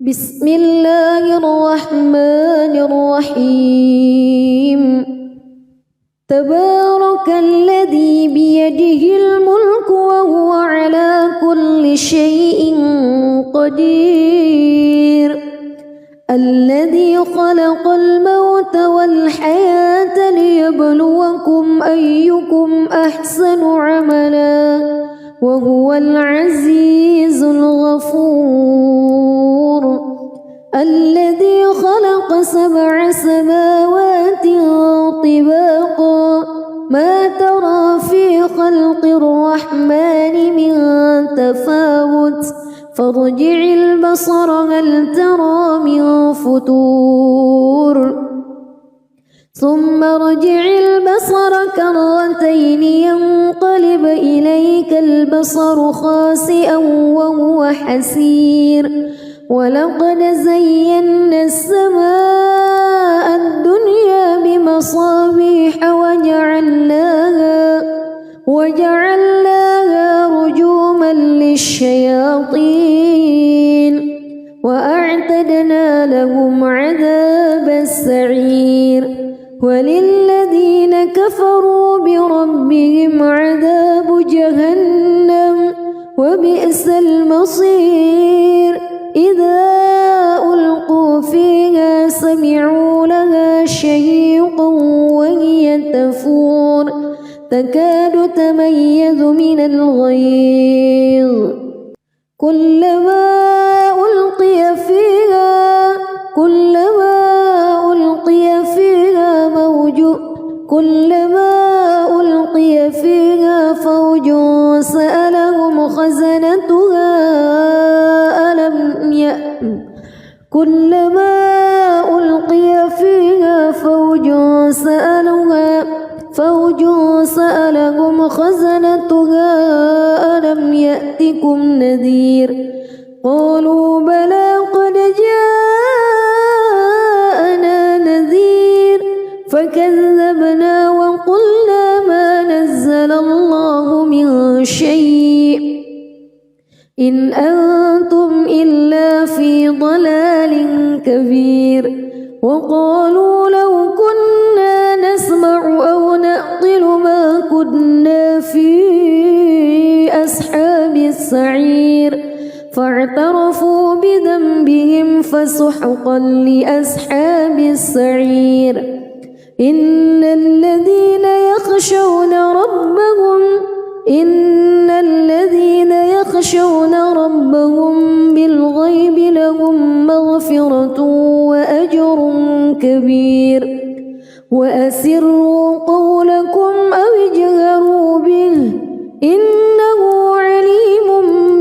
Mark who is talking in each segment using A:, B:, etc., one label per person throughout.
A: بسم الله الرحمن الرحيم تبارك الذي بيده الملك وهو على كل شيء قدير الذي خلق الموت والحياة ليبلوكم أيكم أحسن عملا وهو العزيز الغفور الذي خلق 7 سماوات طباقا ما ترى في خلق الرحمن من تفاوت فارجع البصر هل ترى من فتور ثم ارجع البصر كرتين ينقلب إليك البصر خاسئا وهو حسير ولقد زينا السماء الدنيا بمصابيح وجعلناها رجوما للشياطين وأعتدنا لهم عذاب السعير وللذين كفروا بربهم عذاب جهنم وبئس المصير إذا ألقوا فيها سمعوا لها شهيقا وهي تفور تكاد تميز من الغيظ كلما ألقي فيها فوج سألهم خزنتها ألم يأتكم نذير قالوا بلى قد جاءنا نذير فكذبنا وقلنا ما نزل الله من شيء إن أنتم إلا في ضلال كبير وقالوا لو كنا نسمع أو نعقل ما كنا في أصحاب السعير فاعترفوا بذنبهم فسحقا لأصحاب السعير إن الذين يخشون ربهم بالغيب لهم مغفرة وأجر كبير وأسروا قولكم أو اجهروا به إنه عليم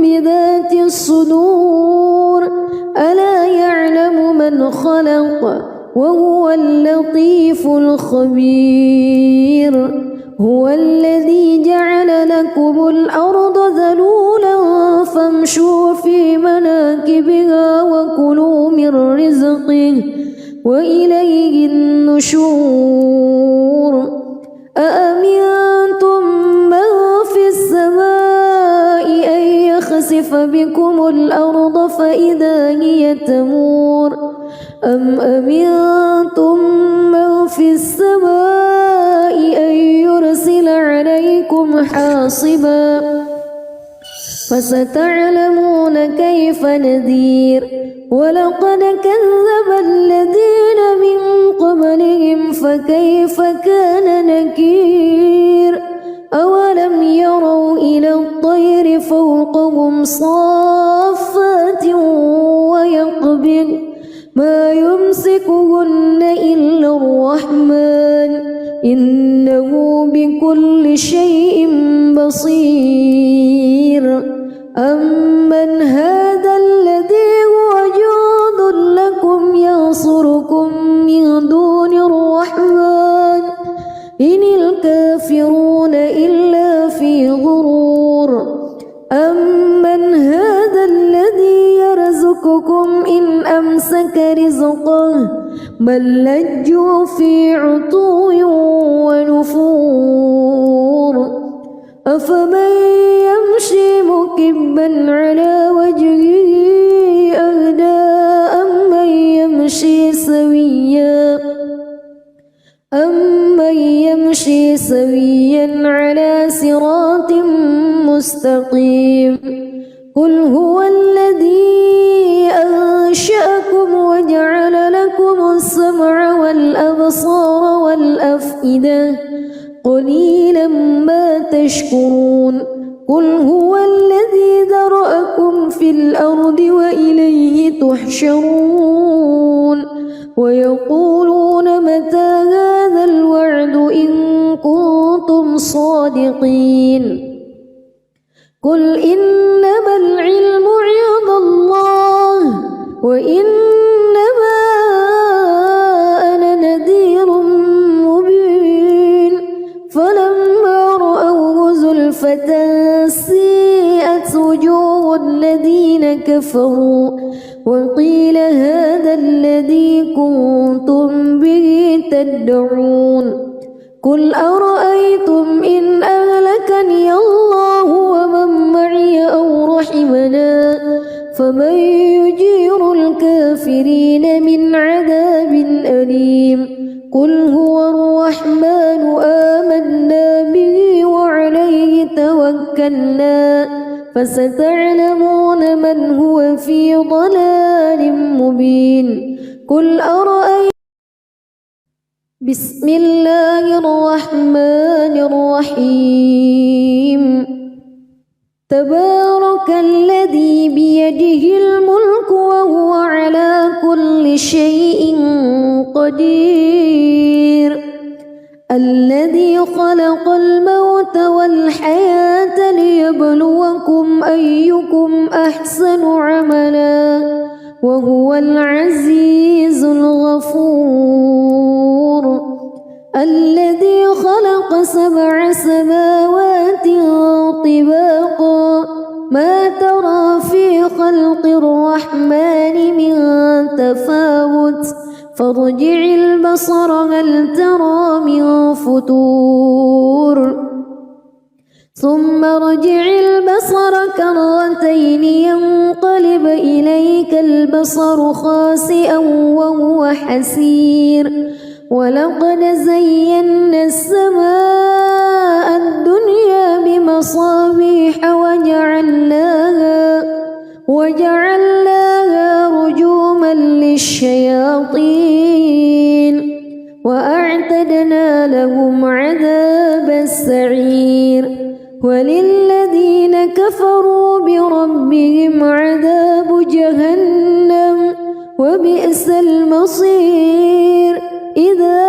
A: بذات الصدور ألا يعلم من خلق وهو اللطيف الخبير هو الذي جعل لكم الأرض ذلولا فامشوا في مناكبها وكلوا من رزقه وإليه النشور أأمنتم من في السماء أن يخسف بكم الأرض فإذا هي تمور أم أمنتم من في السماء أن يرسل عليكم حاصبا فستعلمون كيف نذير ولقد كذب الذين من قبلهم فكيف كان نكير أولم يروا إلى الطير فوقهم صافات ويقبض ما يمسكهن إلا الرحمن إنه بكل شيء بصير أمن هذا الذي هو جند لكم ينصركم من دون الرحمن إن الكافرون إلا في غرور أمن هذا الذي يرزقكم إن أمسك رزقه بل لجوا في عتو ونفور أفمن يمشي مكبا على وجهه أهدى سويا على صراط مستقيم قل هو الذي أنشأكم وجعل لكم السمع والأبصار والأفئدة قليلا ما تشكرون قل هو الذي ذرأكم في الأرض وإليه تحشرون ويقولون متى هذا الوعد إن كنتم صادقين قل إنما العلم عند الله وإنما أنا نذير مبين فلما رأوه زلفة سيئت وجوه الذين كفروا وقيل هذا الذي كنتم به تدعون قل أرأيتم إن أهلكني الله ومن معي أو رحمنا فمن يجير الكافرين من عذاب أليم قل هو الرحمن آمنا به وعليه توكلنا فستعلمون من هو في ضلال مبين قل أرأيتم بسم الله الرحمن الرحيم تبارك الذي بيده الملك وهو على كل شيء قدير الذي خلق الموت والحياة ليبلوكم أيكم أحسن عملا وهو العزيز الغفور الذي خلق 7 سماوات طباقا ما ترى في خلق الرحمن من تفاوت فارجع البصر هل ترى من فتور ثم ارجع البصر كرتين ينقلب إليك البصر خاسئا وهو حسير ولقد زينا السماء الدنيا بمصابيح وجعلناها رجوما للشياطين وأعتدنا لهم عذاب السعير وللذين كفروا بربهم عذاب جهنم وبئس المصير إذا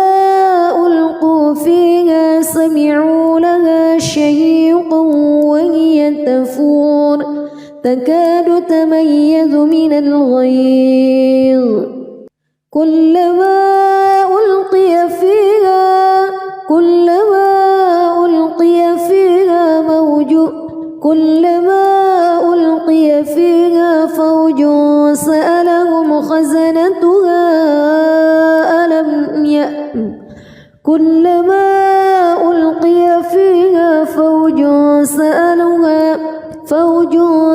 A: ألقوا فيها سمعوا لها شهيقا وهي تفور تكاد تميز من الغيظ كلما ألقي فيها فوج سألهم خزنتها كلما ألقي فيها فوج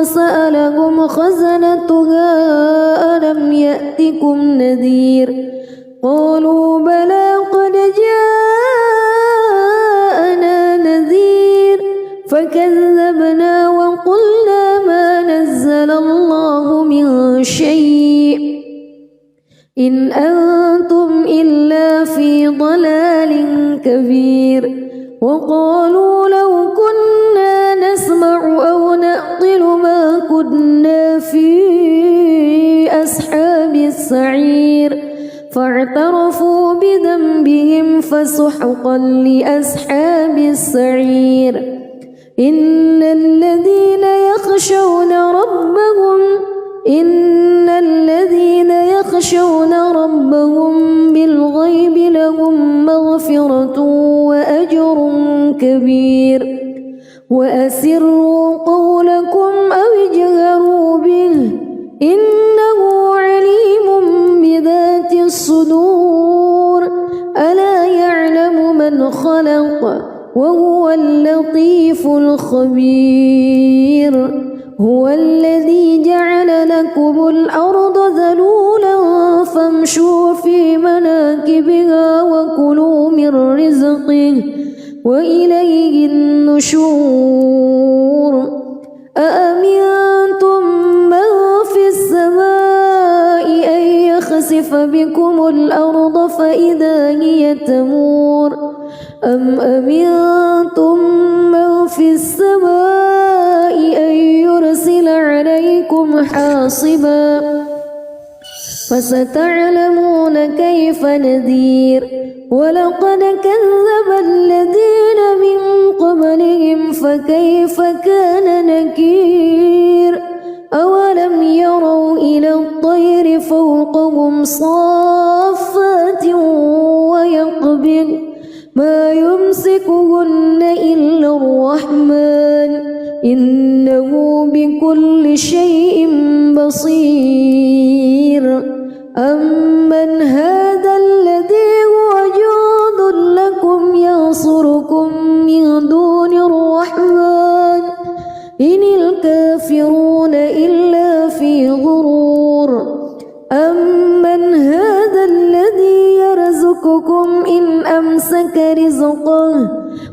A: سألهم خزنتها ألم يأتكم نذير قالوا بلى قد جاءنا نذير فكذبنا وقلنا ما نزل الله من شيء إن أنتم إلا في ضلال كبير وقالوا لو كنا نسمع أو نعقل ما كنا في أصحاب السعير فاعترفوا بذنبهم فسحقا لأصحاب السعير إن الذين يخشون ربهم بالغيب لهم مغفرة وأجر كبير وأسروا قولكم أو اجهروا به إنه عليم بذات الصدور ألا يعلم من خلق وهو اللطيف الخبير هو الذي جعل لكم الأرض ذلولا فامشوا في مناكبها وكلوا من رزقه وإليه النشور أأمنتم من في السماء أن يخسف بكم الأرض فإذا هي تمور أم أمنتم من في السماء أن يرسل عليكم حاصبا فستعلمون كيف نذير ولقد كذب الذين من قبلهم فكيف كان نكير أولم يروا إلى الطير فوقهم صافات ويقبض ما يمسكهن إلا الرحمن إنه بكل شيء بصير أمن هذا الذي هو جند لكم ينصركم من دون الرحمن إن الكافرون إلا في غرور أمن هذا الذي يرزقكم إن أمسك رزقه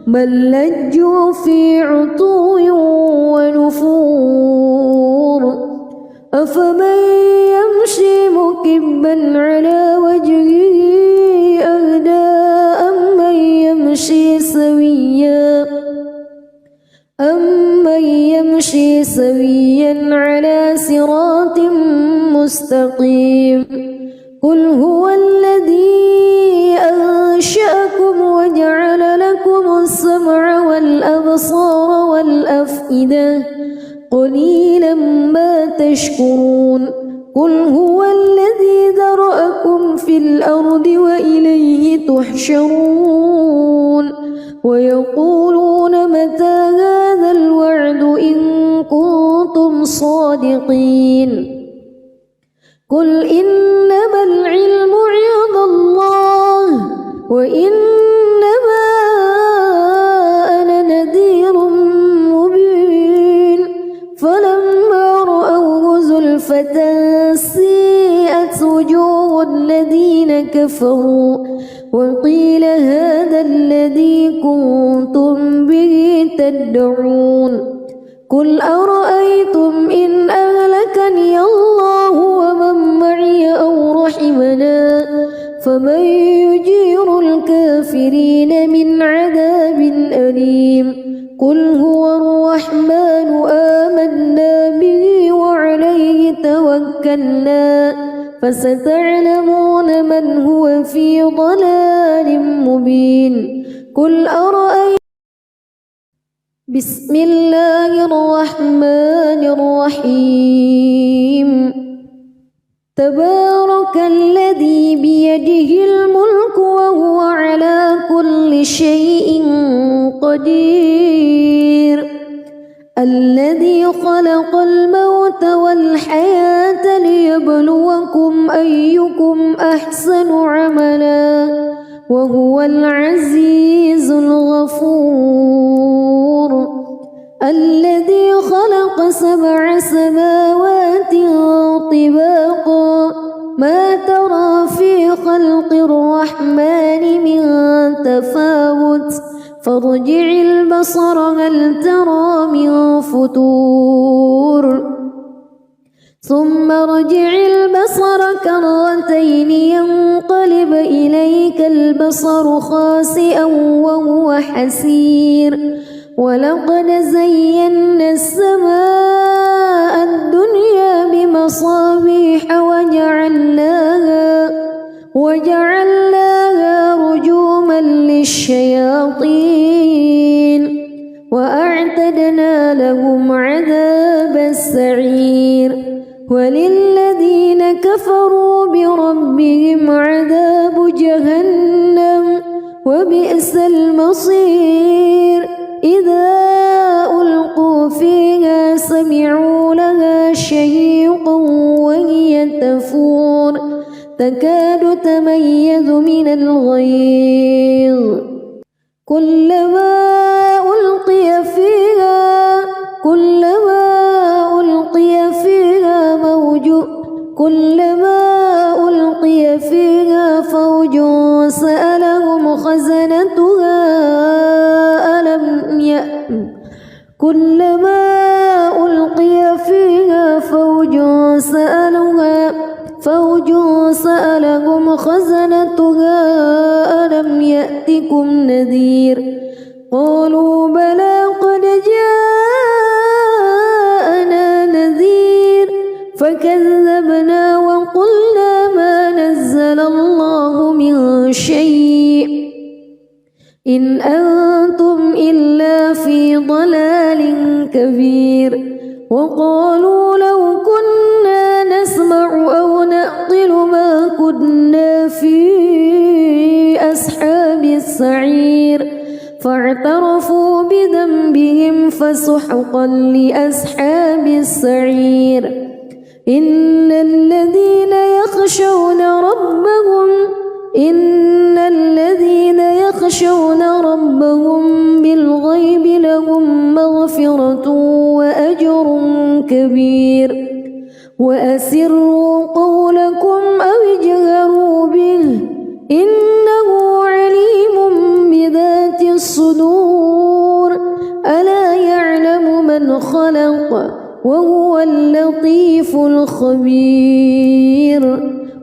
A: بل لجوا في عتو ونفور أفمن يمشي مكبا على وجهه أهدى أمن يمشي سويا على صراط مستقيم قل هو الذي أنشأكم وجعل لكم السمع والأبصار والأفئدة قليلا ما تشكرون قل هو الذي ذرأكم في الأرض وإليه تحشرون ويقولون متى هذا الوعد إن كنتم صادقين قل إنما العلم عند الله وإنما أنا نذير مبين فلما رأوه زلفة سيئت وجوه الذين كفروا وقيل هذا الذي كنتم به تدعون قل أرأيتم إن أهلكني الله ومن معي أو رحمنا فمن يجير الكافرين من عذاب أليم قل هو الرحمن آمنا به وعليه توكلنا فستعلمون من هو في ضلال مبين قل أرأيتم بسم الله الرحمن الرحيم تبارك الذي بيده الملك وهو على كل شيء قدير الذي خلق الموت والحياة ليبلوكم أيكم أحسن عملا وهو العزيز الغفور الذي خلق 7 سماوات طباقا ما ترى في خلق الرحمن من تفاوت فارجع البصر هل ترى من فتور ثم ارجع البصر كرتين ينقلب إليك البصر خاسئا وهو حسير ولقد زينا السماء الدنيا بمصابيح وجعلناها رجوما للشياطين وأعتدنا لهم عذاب السعير وللذين كفروا بربهم عذاب جهنم وبئس المصير إذا ألقوا فيها سمعوا لها شهيقا وهي تفور تكاد تميز من الغيظ كلما ألقي فيها فوج سألهم خزنتها كلما ألقي فيها فوج سألهم خزنتها ألم يأتكم نذير قالوا بلى قد جاءنا نذير فكذبنا وقلنا ما نزل الله من شيء إن أنتم إلا في ضلال كبير وقالوا لو كنا نسمع أو نعقل ما كنا في أصحاب السعير فاعترفوا بذنبهم فسحقا لأصحاب السعير إن الذين يخشون ربهم بالغيب لهم مغفرة وأجر كبير وأسروا قولكم أو اجهروا به إنه عليم بذات الصدور ألا يعلم من خلق وهو اللطيف الخبير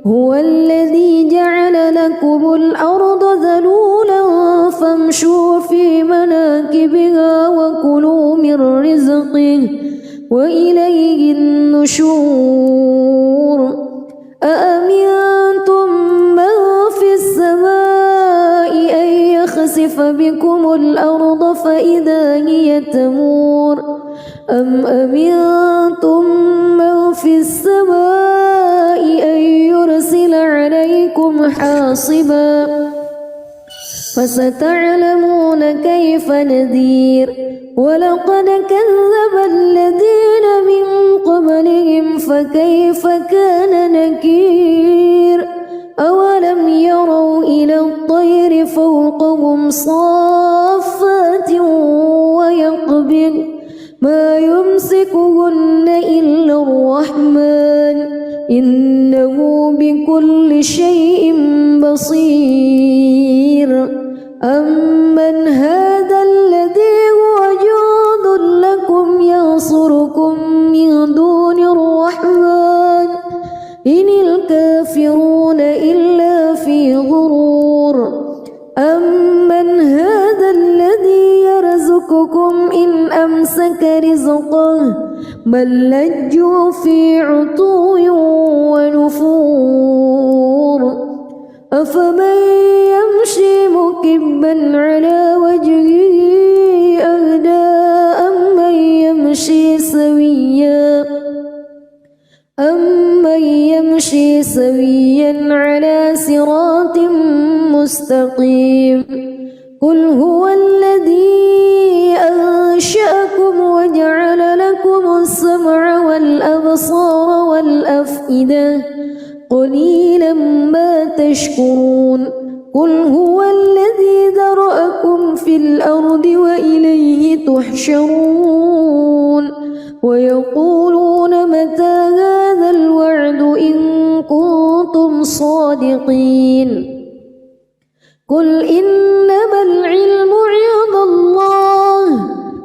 A: هو الذي جعل لكم الأرض ذلولا فامشوا في مناكبها وكلوا من رزقه وإليه النشور أأمنتم من في السماء أن يخسف بكم الأرض فإذا هي تمور أم أمنتم من في السماء أن يرسل عليكم حاصبا فستعلمون كيف نذير ولقد كذب الذين من قبلهم فكيف كان نكير أولم يروا إلى الطير فوقهم صافات ويقبض ما يمسكهن إلا الرحمن إنه بكل شيء بصير أمن هذا الذي هو جند لكم ينصركم من دون الرحمن إن الكافرون إلا في غرور أمن هذا الذي يرزقكم إن أمسك رزقه بل لجوا في عتو ونفور أفمن يمشي مكبا على وجهه أهدى أمن يمشي سويا على صراط مستقيم قل هو الذي أنشأكم وجعل لكم السمع والأبصار والأفئدة قليلا ما تشكرون قل هو الذي ذرأكم في الأرض وإليه تحشرون ويقولون متى هذا الوعد إن كنتم صادقين قل إنما العلم عند الله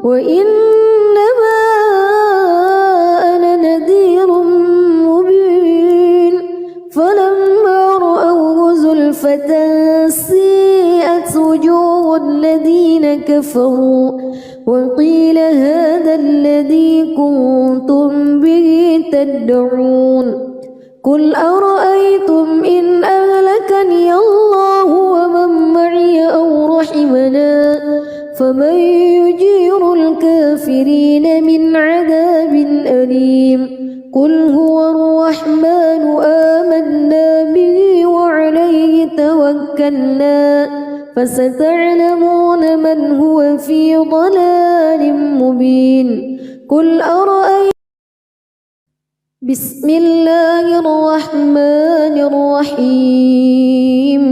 A: وإنما أنا نذير مبين فلما رأوه زلفة سيئت وجوه الذين كفروا وقيل هذا الذي كنتم به تدعون قل أرأيتم إن أهلكني الله ومن معي أو رحمنا فمن يجير الكافرين من عذاب أليم قل هو الرحمن آمنا به وعليه توكلنا فستعلمون من هو في ضلال مبين قل أرأيتم بسم الله الرحمن الرحيم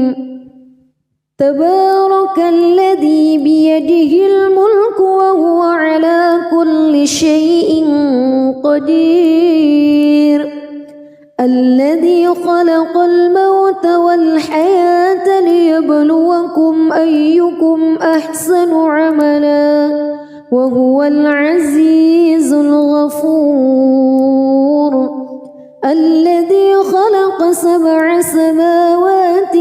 A: تبارك الذي بيده الملك وهو على كل شيء قدير الذي خلق الموت والحياة ليبلوكم أيكم أحسن عملا وهو العزيز الغفور الذي خلق 7 سماوات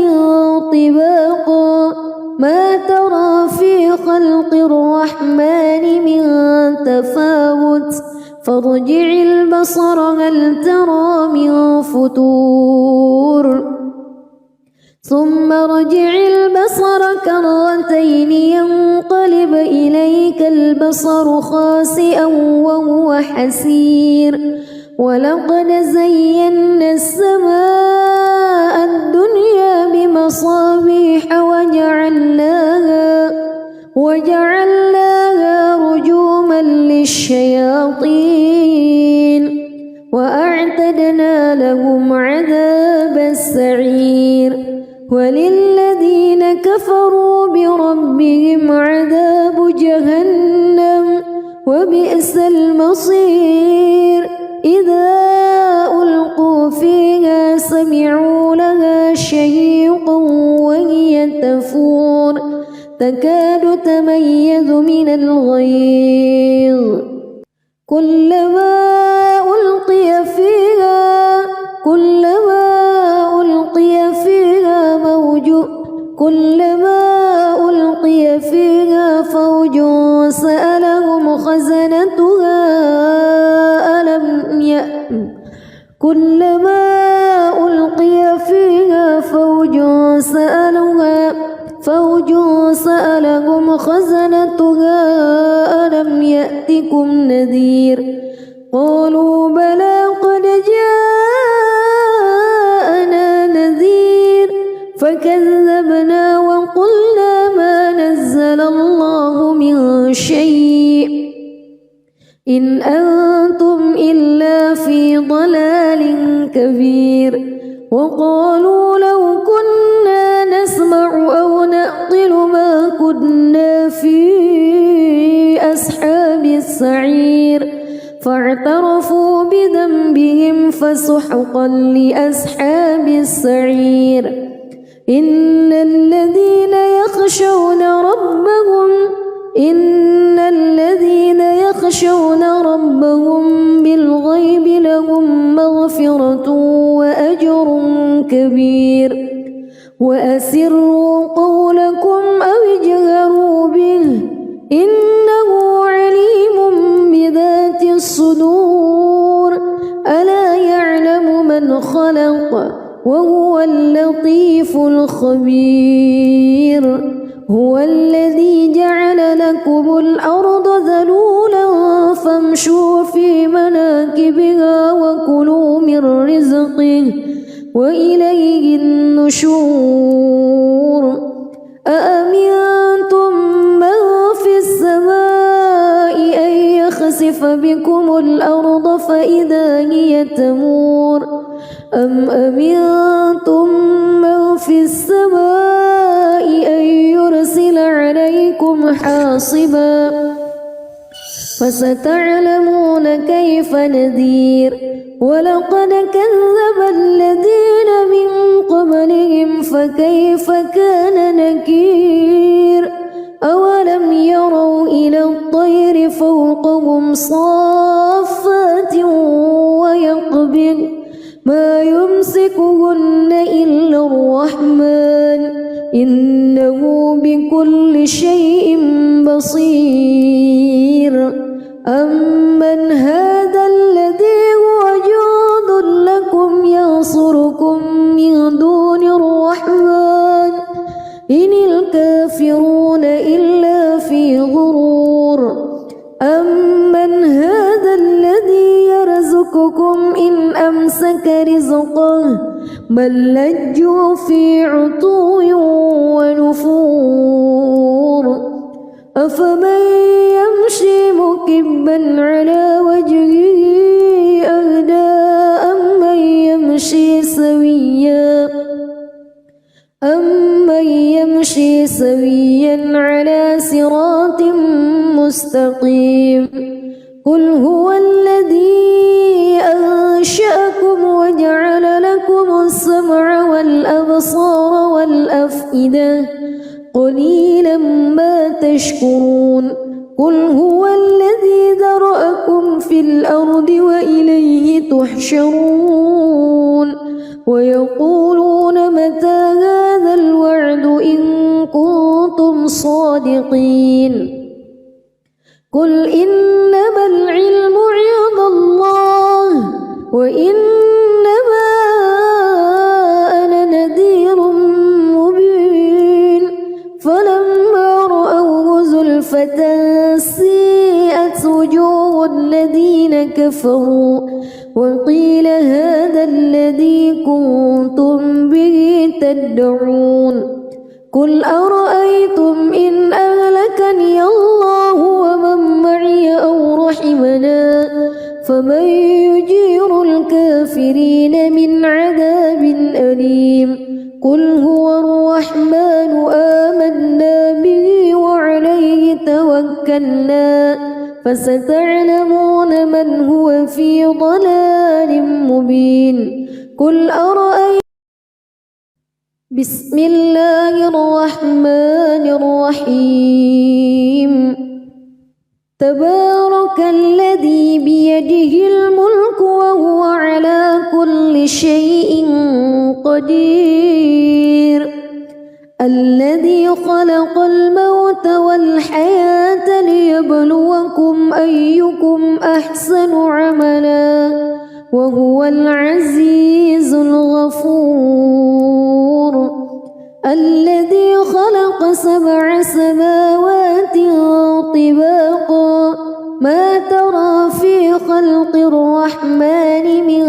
A: طباقا ما ترى في خلق الرحمن من تفاوت فارجع البصر هل ترى من فتور ثم ارجع البصر كرتين ينقلب إليك البصر خاسئا وهو حسير ولقد زينا السماء الدنيا بمصابيح وجعلناها رجوما للشياطين وأعتدنا لهم عذاب السعير وللذين كفروا بربهم عذاب جهنم وبئس المصير إذا ألقوا فيها سمعوا لها شهيقا وهي تفور تكاد تميز من الغيظ كلما ألقي فيها فوج سألهم خزنتها ألم يأتكم نذير قالوا بلى قد جاءنا نذير فكذبنا وقلنا ما نزل الله من شيء إن أنتم إلا في ضلال كبير وقالوا لو كنا نسمع أو نعقل ما كنا في أصحاب السعير فاعترفوا بذنبهم فسحقا لأصحاب السعير إن الذين يخشون ربهم بالغيب لهم مغفرة وأجر كبير وأسروا قولكم أو اجهروا به إنه عليم بذات الصدور ألا يعلم من خلق وهو اللطيف الخبير هو الذي جعل لكم الأرض ذلولا فامشوا في مناكبها وكلوا من رزقه وإليه النشور أأمنتم من في السماء أن يخسف بكم الأرض فإذا هي تمور أم أمنتم من في السماء أن يرسل عليكم حاصبا فستعلمون كيف نذير ولقد كذب الذين من قبلهم فكيف كان نكير أولم يروا إلى الطير فوقهم صافات ويقبض ما يمسكهن إلا الرحمن إنه بكل شيء بصير أمن هذا الذي هو جند لكم ينصركم من دون الرحمن إن الكافرون إلا في غرور أمن هذا الذي يرزقكم إن أمسك رزقه بل لجوا في عتو ونفور أفمن يمشي مكبا على وجهه أهدى أمن يمشي سويا على صراط مستقيم قل هو الذي أنشأكم وجعل لكم السمع والأبصار والأفئدة قليلا ما تشكرون قل هو الذي في الأرض وإليه تحشرون ويقولون متى هذا الوعد إن كنتم صادقين قل إنما العلم عند الله وإنما أنا نذير مبين فلما رأوه زلفة سيئت وجوه الذين كفروا وقيل هذا الذي كنتم به تدعون قل أرأيتم إن أهلكني الله ومن معي أو رحمنا فمن يجير الكافرين من عذاب أليم قل هو الرحمن آمنا به وعليه توكلنا فستعلمون من هو في ضلال مبين قل أرأيتم بسم الله الرحمن الرحيم تبارك الذي بيده الملك وهو على كل شيء قدير الذي خلق الموت والحياة ليبلوكم أيكم أحسن عملا وهو العزيز الغفور الذي خلق 7 سماوات طباقا ما ترى في خلق الرحمن من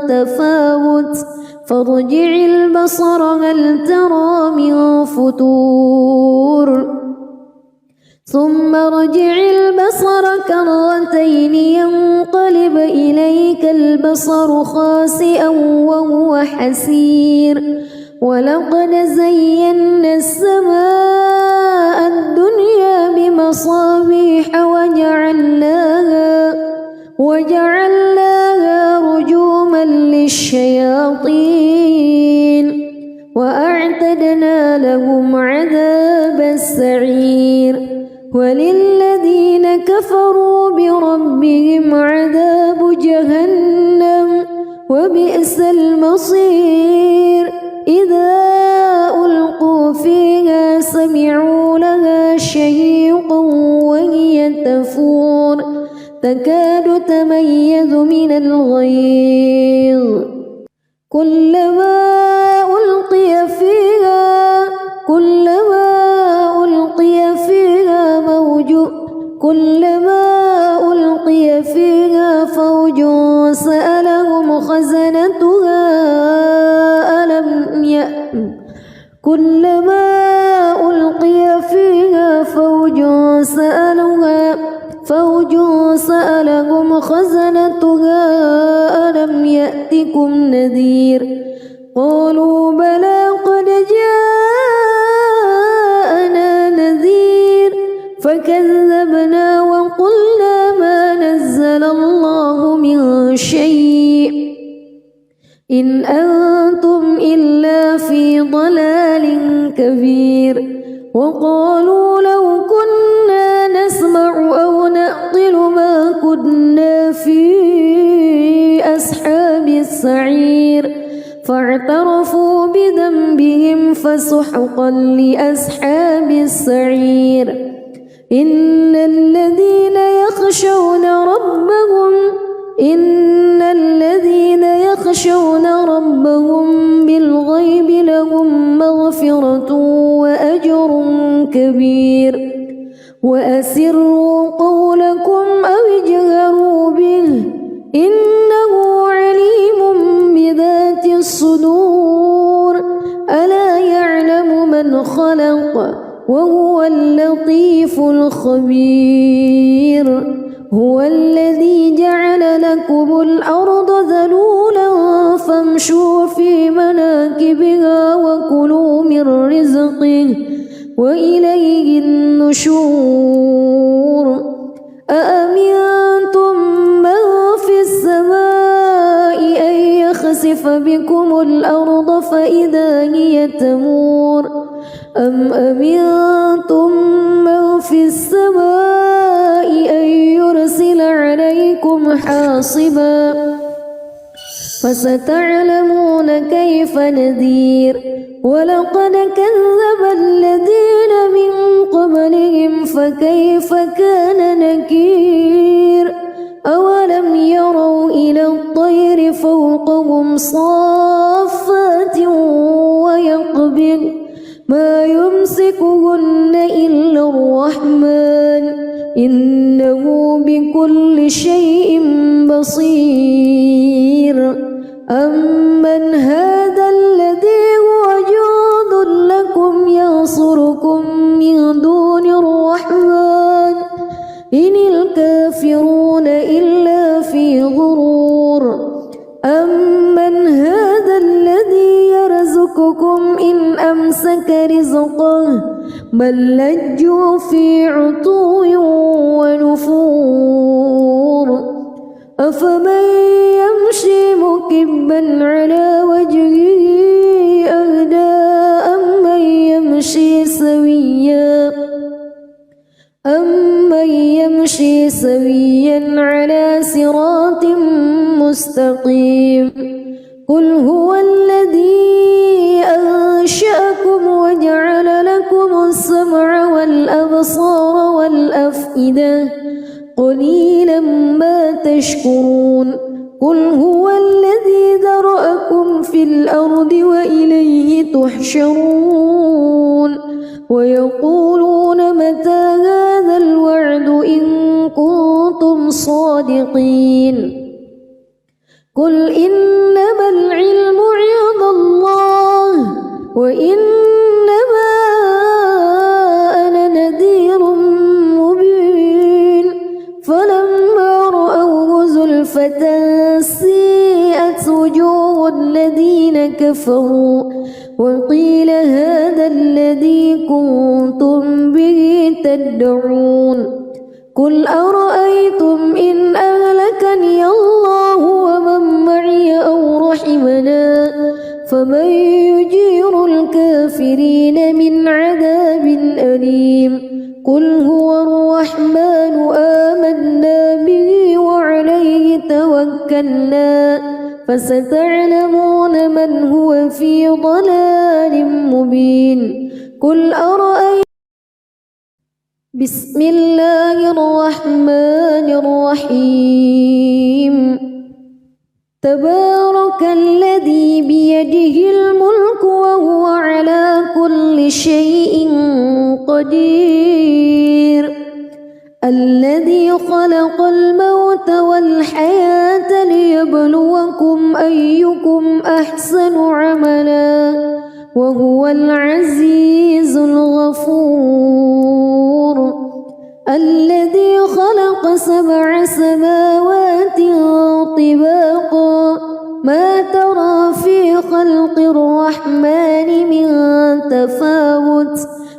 A: تفاوت فارجع البصر هل ترى من فتور ثم ارجع البصر كرتين ينقلب إليك البصر خاسئا وهو حسير ولقد زينا السماء الدنيا بمصابيح وجعلناها رجوما للشياطين وأعتدنا لهم عذاب السعير وللذين كفروا بربهم عذاب جهنم وبئس المصير إذا ألقوا فيها سمعوا لها شهيقا وهي تفور تكاد تميز من الغيظ كلما ألقي فيها فوج سألهم خزنتها كلما ألقي فيها فوج سألهم خزنتها ألم يأتكم نذير قالوا بلى قد جاءنا نذير فكذبنا وقلنا ما نزل الله من شيء إن أنتم إلا في ضلال كبير وقالوا لو كنا نسمع أو نعقل ما كنا في أصحاب السعير فاعترفوا بذنبهم فسحقا لأصحاب السعير إن الذين يخشون ربهم بالغيب لهم مغفرة وأجر كبير وأسروا قولكم أو اجهروا به إنه عليم بذات الصدور ألا يعلم من خلق وهو اللطيف الخبير هو الذي جعل لكم الأرض ذلولا فامشوا في مناكبها وكلوا من رزقه وإليه النشور أأمنتم من في السماء أن يخسف بكم الأرض فإذا هي تمور أم أمنتم من في السماء أن يرسل عليكم عليكم حاصبا فستعلمون كيف نذير ولقد كذب الذين من قبلهم فكيف كان نكير أولم يروا إلى الطير فوقهم صافات ويقبض ما يمسكهن إلا الرحمن إنه بكل شيء بصير أمن هذا الذي هو جند لكم ينصركم من دون الرحمن إن الكافرون إلا في غرور أمن هذا الذي يرزقكم إن أمسك رزقه بل لجوا في عتو ونفور أفمن يمشي مكبا على وجهه أهدى أمن يمشي سويا على صراط مستقيم قل هو الذي أنشأكم وجعل لكم السمع والأبصار والأفئدة قليلا ما تشكرون قل هو الذي ذرأكم في الأرض وإليه تحشرون ويقولون متى هذا الوعد إن كنتم صادقين قل إنما العلم عند الله وإنما أنا نذير مبين فلما رأوه زلفة سيئت وجوه الذين كفروا وقيل هذا الذي كنتم به تدعون قل أرأيتم إن أهلكني الله ومن معي أو رحمنا فمن يجير الكافرين من عذاب أليم قل هو الرحمن آمنا به وعليه توكلنا فستعلمون من هو في ضلال مبين قل أرأيتم بسم الله الرحمن الرحيم تبارك الذي بيده الملك وهو على كل شيء قدير الذي خلق الموت والحياة ليبلوكم أيكم أحسن عملا وهو العزيز الغفور الذي خلق 7 سماوات طباقا ما ترى في خلق الرحمن من تفاوت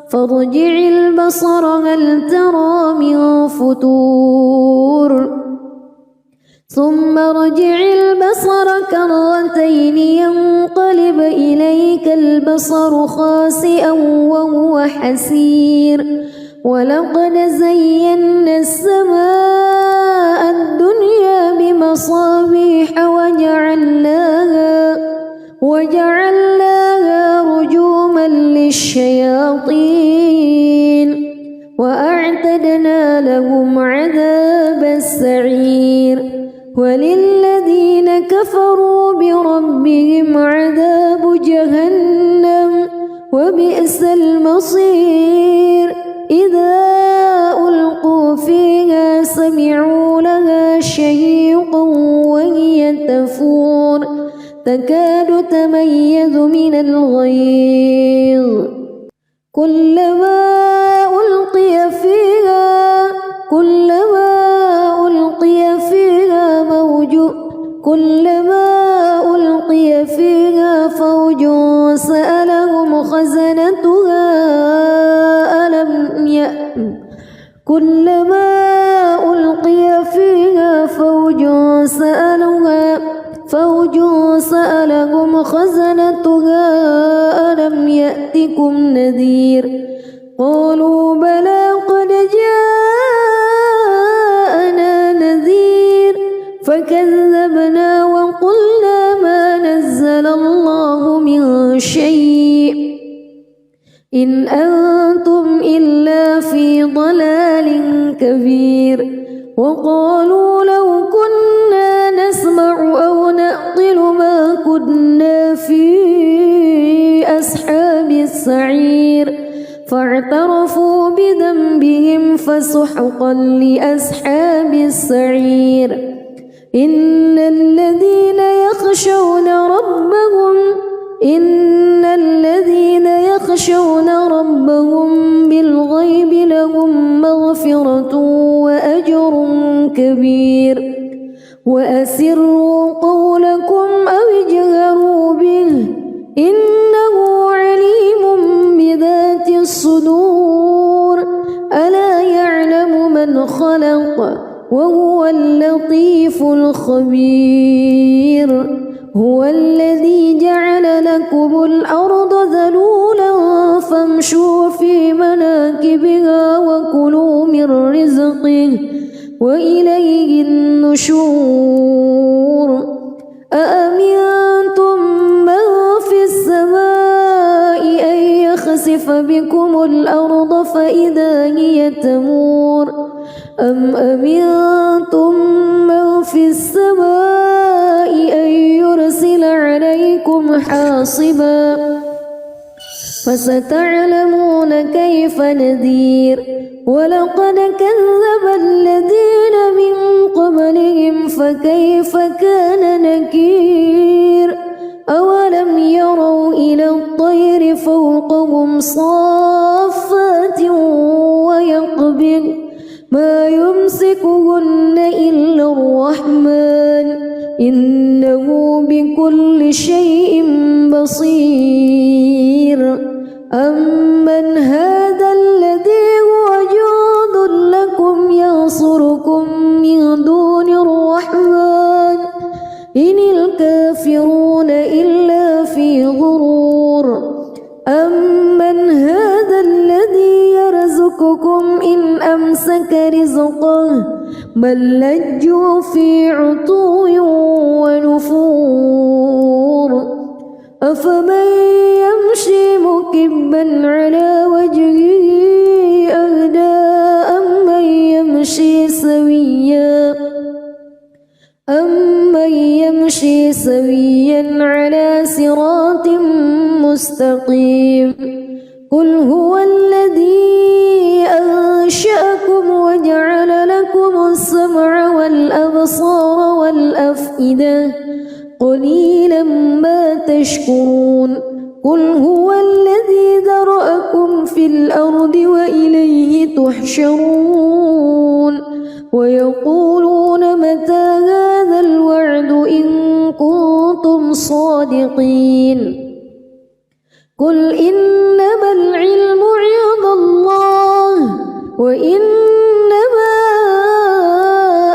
A: فارجع البصر هل ترى من فتور ثم ارجع البصر كرتين ينقلب إليك البصر خاسئا وهو حسير ولقد زينا السماء الدنيا بمصابيح وجعلناها رجوما للشياطين وأعتدنا لهم عذاب السعير وللذين كفروا بربهم عذاب جهنم وبئس المصير إذا ألقوا فيها سمعوا لها شهيقا وهي تفور تكاد تميز من الغيظ كلما ألقي فيها فوج سألهم خزنتها ألم يأتكم كلما ألقي فيها فوج سألهم خزنتها ألم يأتكم نذير قالوا بلى قد جاءنا نذير إن أنتم إلا في ضلال كبير وقالوا لو كنا نسمع أو نعقل ما كنا في أصحاب السعير فاعترفوا بذنبهم فسحقا لأصحاب السعير إن الذين يخشون ربهم بالغيب لهم مغفرة وأجر كبير وأسروا قولكم أو اجهروا به إنه عليم بذات الصدور ألا يعلم من خلق وهو اللطيف الخبير هو الذي جعل لكم الأرض ذلولا فامشوا في مناكبها وكلوا من رزقه وإليه النشور أأمنتم من في السماء أن يخسف بكم الأرض فإذا هي تمور أم أمنتم من في السماء أن يرسل عليكم حاصبا فستعلمون كيف نذير ولقد كذب الذين من قبلهم فكيف كان نكير أولم يروا إلى الطير فوقهم صافات ويقبض ما يمسكهن إلا الرحمن إنه بكل شيء بصير أمن هذا الذي هو جند لكم ينصركم من دون الرحمن إن الكافرون إلا في غرور أمن هذا الذي يرزقكم إن أمسك رزقه بل لجوا في عتو ونفور أفمن يمشي مكبا على وجهه أهدى أمن يمشي سويا على صراط مستقيم قل هو الذي أنشأكم وجعل لكم السمع والأبصار والأفئدة قليلا ما تشكرون قل هو الذي ذرأكم في الأرض وإليه تحشرون ويقولون متى هذا الوعد إن كنتم صادقين قل إنما العلم عند الله وإنما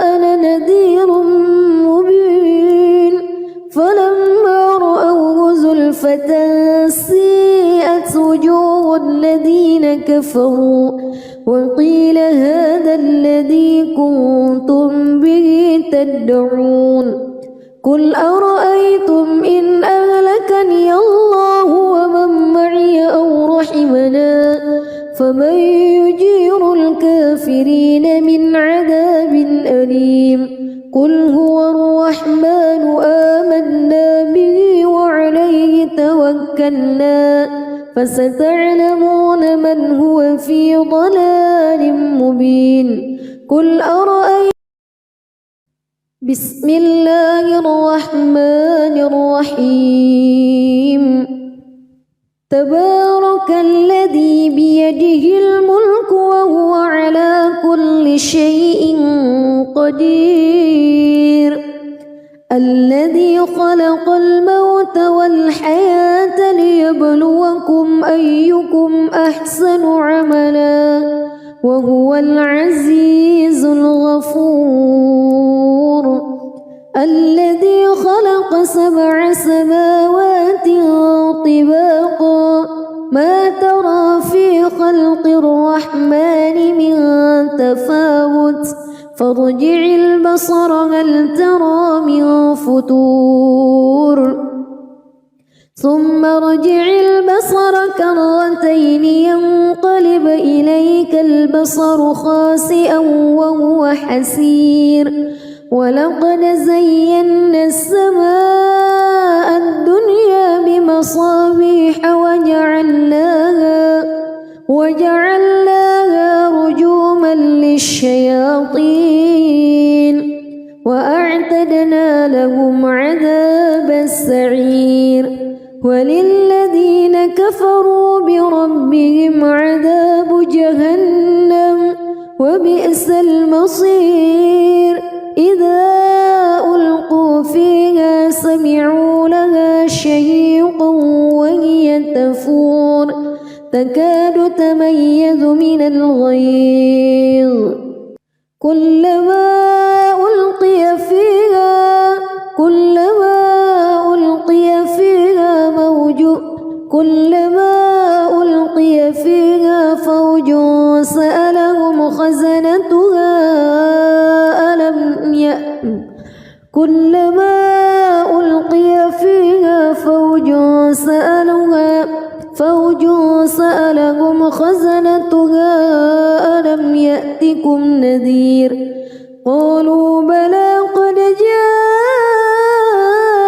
A: أنا نذير مبين فلما رأوه زلفة سيئت وجوه الذين كفروا وقيل هذا الذي كنتم به تدعون قل أرأيتم إن أهلكني الله ومن معي أو رحمنا فمن يجير الكافرين من عذاب أليم قل هو الرحمن آمنا به وعليه توكلنا فستعلمون من هو في ضلال مبين قل أرأيتم بسم الله الرحمن الرحيم تبارك الذي بيده الملك وهو على كل شيء قدير الذي خلق الموت والحياة ليبلوكم أيكم أحسن عملا وهو العزيز الغفور الذي خلق 7 سماوات طباقا ما ترى في خلق الرحمن من تفاوت فارجع البصر هل ترى من فتور ثم ارجع البصر كرتين ينقلب إليك البصر خاسئا وهو حسير ولقد زينا السماء الدنيا بمصابيح وجعلناها رجوما للشياطين وأعتدنا لهم عذاب السعير وللذين كفروا بربهم عذاب جهنم وبئس المصير إذا ألقوا فيها سمعوا لها شهيقا وهي تفور تكاد تميز من الغيظ كلما ألقي فيها فوج سألهم خزنتها ألم يأتكم نذير قالوا بلى قد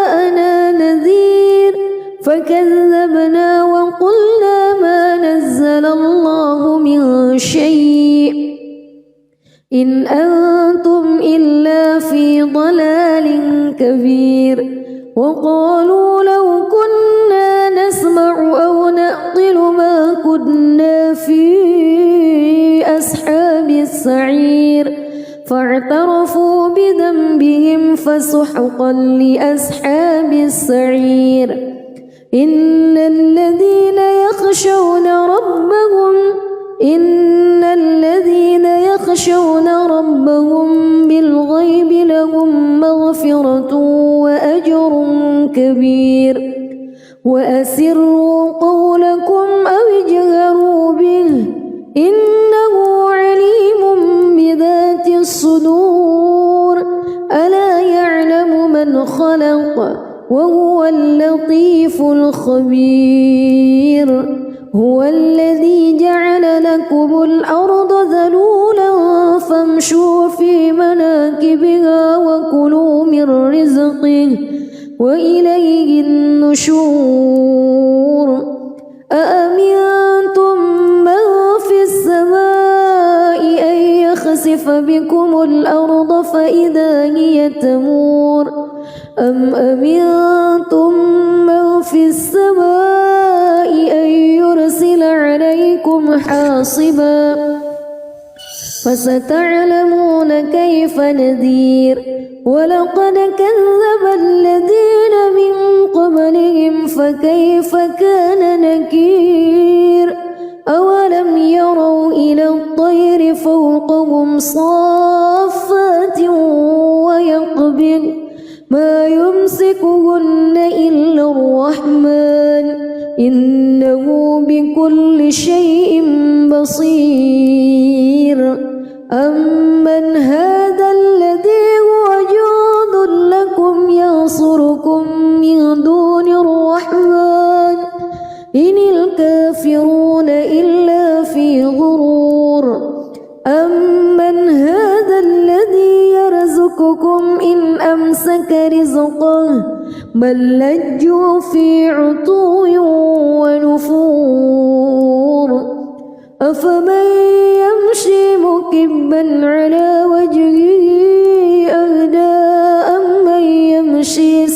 A: جاءنا نذير فكذبنا وقلنا ما نزل الله من شيء إن أنتم إلا في ضلال كبير وقالوا لو كنا نسمع أو نعقل ما كنا في أصحاب السعير فاعترفوا بذنبهم فسحقا لأصحاب السعير إن الذين يخشون ربهم بالغيب لهم مغفرة وأجر كبير وأسروا قولكم أو اجهروا به إنه عليم بذات الصدور ألا يعلم من خلق وهو اللطيف الخبير هو الذي جعل لكم الأرض ذلولا فامشوا في مناكبها وكلوا من رزقه وإليه النشور أأمنتم من في السماء أن يخسف بكم الأرض فإذا هي تمور أم أمنتم من في السماء أن يرسل عليكم حاصبا فستعلمون كيف نذير ولقد كذب الذين من قبلهم فكيف كان نكير أولم يروا إلى الطير فوقهم صافات ويقبض ما يمسكهن إلا الرحمن إنه بكل شيء بصير أمن هذا الذي هو جند لكم ينصركم من دون الرحمن إن الكافرون إلا في غرور أمن هذا الذي يرزقكم إن أمسك رزقه بل لجوا في عتو ونفور أفمن يمشي مكبا على وجهه أهدى أمن يمشي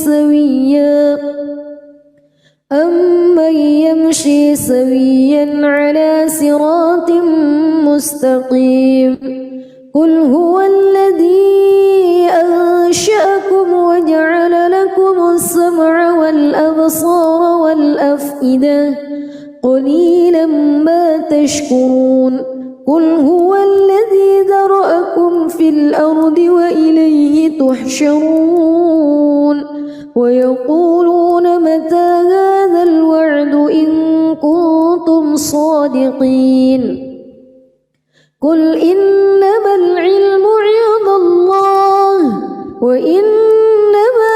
A: سويا على صراط مستقيم قل هو الذي أنشأكم وجعل لكم السمع والأبصار والأفئدة قليلا ما تشكرون قل هو الذي ذرأكم في الأرض وإليه تحشرون ويقولون متى هذا الوعد إن كنتم صادقين قل إنما العلم عند الله وإنما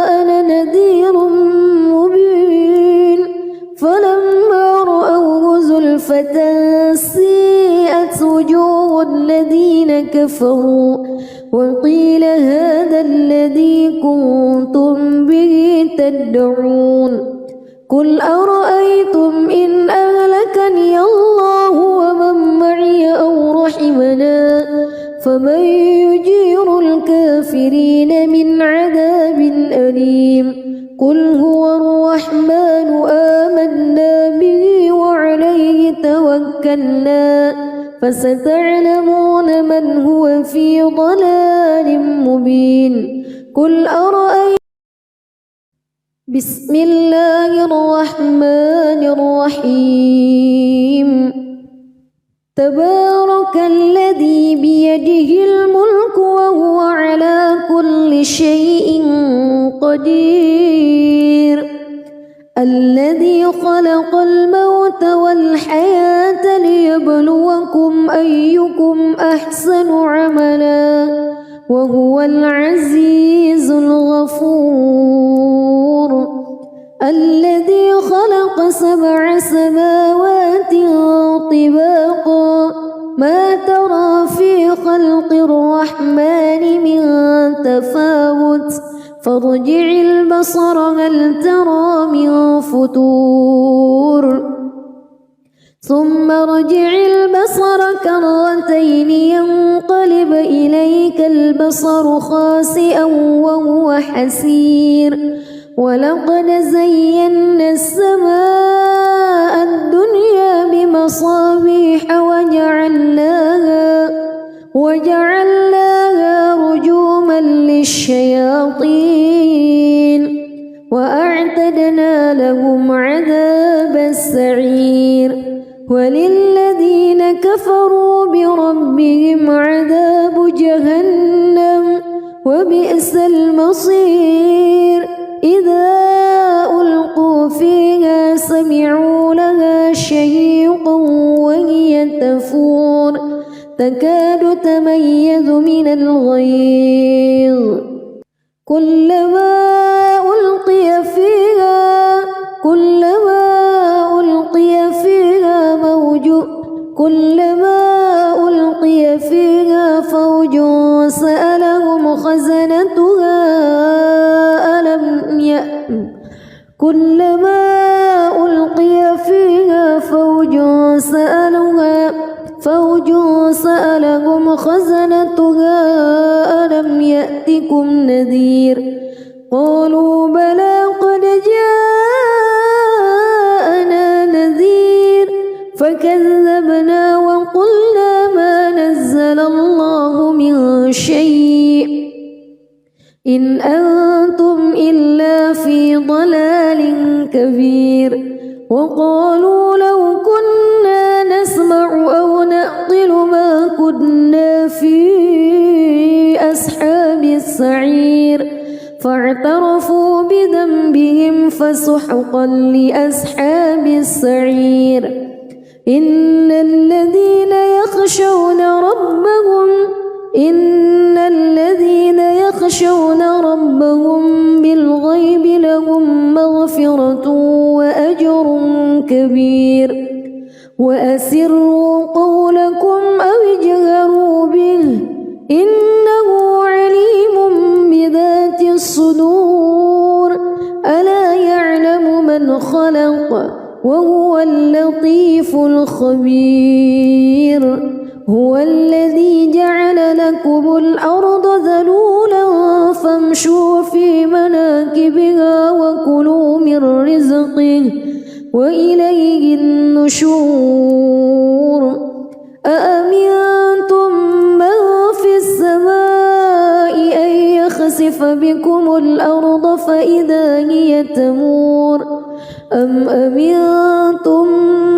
A: أنا نذير خسفة سيئت وجوه الذين كفروا وقيل هذا الذي كنتم به تدعون قل أرأيتم إن أهلكني الله ومن معي أو رحمنا فمن يجير الكافرين من عذاب أليم قل هو الرحمن آمنا به وعليه توكلنا فستعلمون من هو في ضلال مبين قل أرأيتم بسم الله الرحمن الرحيم تبارك الذي بيده الملك وهو على كل شيء قدير الذي خلق الموت والحياة ليبلوكم أيكم أحسن عملا وهو العزيز الغفور الذي خلق 7 سماوات طباقا ما ترى في خلق الرحمن من تفاوت فارجع البصر هل ترى من فطور ثم ارجع البصر كرتين ينقلب إليك البصر خاسئا وهو حسير ولقد زينا السماء الدنيا بمصابيح وجعلناها رجوما للشياطين وأعتدنا لهم عذاب السعير وللذين كفروا بربهم عذاب جهنم وبئس المصير إذا ألقوا فيها سمعوا لها شهيقا وهي تفور تكاد تميز من الغيظ كلما ألقي فيها فوج سألهم خزنتها كلما ألقي فيها فوج سألهم خزنتها ألم يأتكم نذير قالوا بلى قد جاءنا نذير فكذبنا وقلنا ما نزل الله من شيء إن أنتم إلا في ضلال كبير وقالوا لو كنا نسمع أو نعقل ما كنا في أصحاب السعير فاعترفوا بذنبهم فسحقا لأصحاب السعير إن الذين يخشون ربهم بالغيب لهم مغفرة وأجر كبير وأسروا قولكم أو اجهروا به إنه عليم بذات الصدور ألا يعلم من خلق وهو اللطيف الخبير هو الذي جعل لكم الأرض ذلولا فامشوا في مناكبها وكلوا من رزقه وإليه النشور أأمنتم من في السماء أن يخسف بكم الأرض فإذا هي تمور أم أمنتم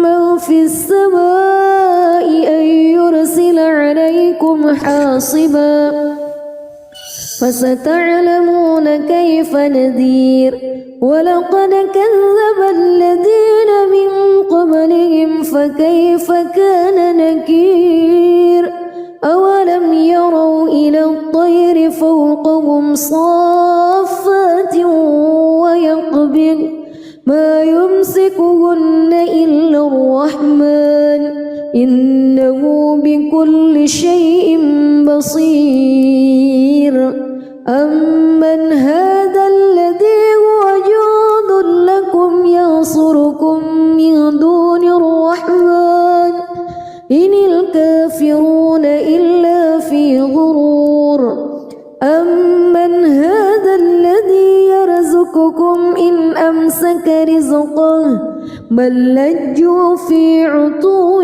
A: من في السماء أن يرسل عليكم حاصبا فستعلمون كيف نذير ولقد كذب الذين من قبلهم فكيف كان نكير أولم يروا إلى الطير فوقهم صافات ما يمسكهن إلا الرحمن إنه بكل شيء بصير أمن هذا الذي هو جند لكم ينصركم من دون الرحمن إن الكافرون إلا في غرور أمن هذا الذي يرزقكم إن أمسك رزقه بل لجوا في عتو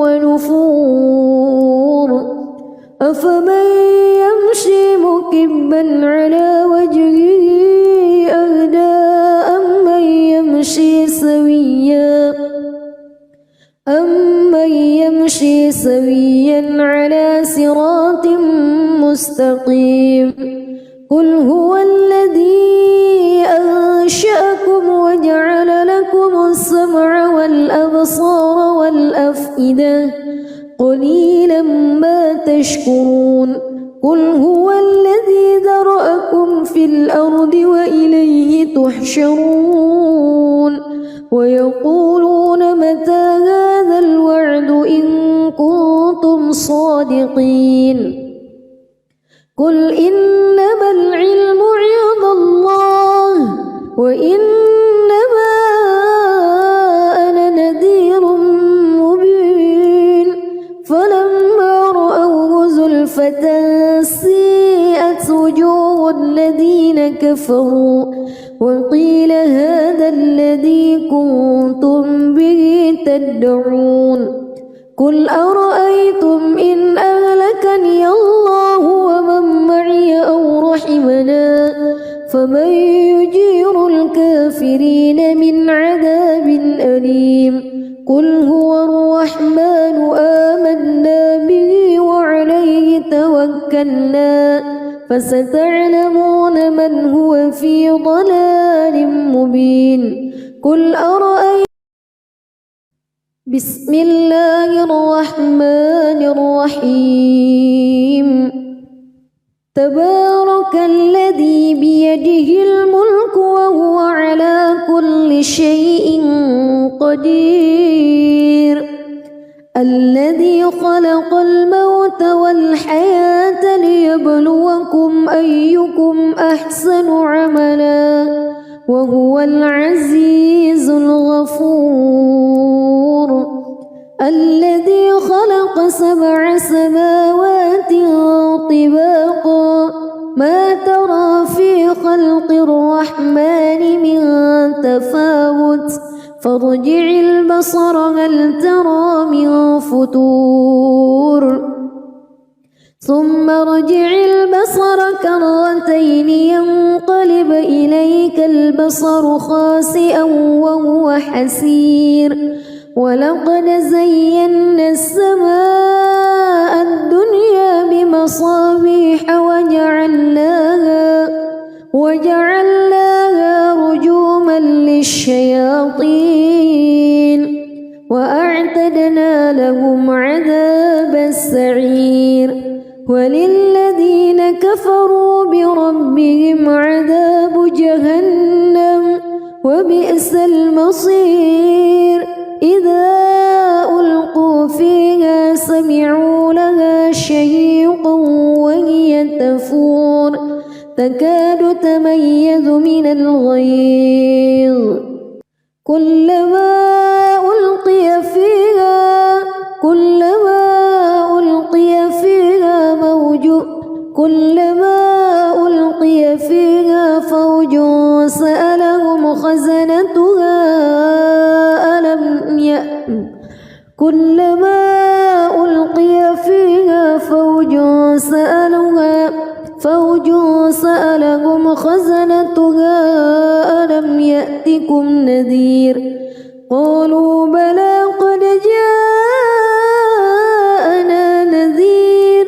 A: ونفور أفمن يمشي مكبا على وجهه أهدى أمن يمشي سويا على صراط مستقيم قل هو الذي أنشأكم وجعل لكم السمع والأبصار والأفئدة قليلا ما تشكرون قل هو الذي ذرأكم في الأرض وإليه تحشرون ويقولون متى هذا الوعد إن كنتم صادقين قل إنما العلم عند الله وإنما أنا نذير مبين فلما رأوه زلفة سيئت وجوه الذين كفروا وقيل هذا الذي كنتم به تدعون قل أرأيتم إن أهلكني الله ومن معي أو رحمنا فمن يجير الكافرين من عذاب أليم قل هو الرحمن آمنا به وعليه توكلنا فستعلمون من هو في ضلال مبين قل أرأيتم بسم الله الرحمن الرحيم تبارك الذي بيده الملك وهو على كل شيء قدير الذي خلق الموت والحياة ليبلوكم أيكم أحسن عملا وهو العزيز الغفور الذي خلق 7 سماوات طباقا ما ترى في خلق الرحمن من تفاوت فارجع البصر هل ترى من فتور ثم ارجع البصر كرتين ينقلب إليك البصر خاسئا وهو حسير ولقد زينا السماء الدنيا بمصابيح وجعلناها رجوما للشياطين وأعتدنا لهم عذاب السعير وللذين كفروا بربهم عذاب جهنم وبئس المصير إذا ألقوا فيها سمعوا لها شهيقا وهي تفور تكاد تميز من الغيظ كلما ألقي فيها فوج سألهم خزنتها ألم يأتكم نذير قالوا بلى قد جاءنا نذير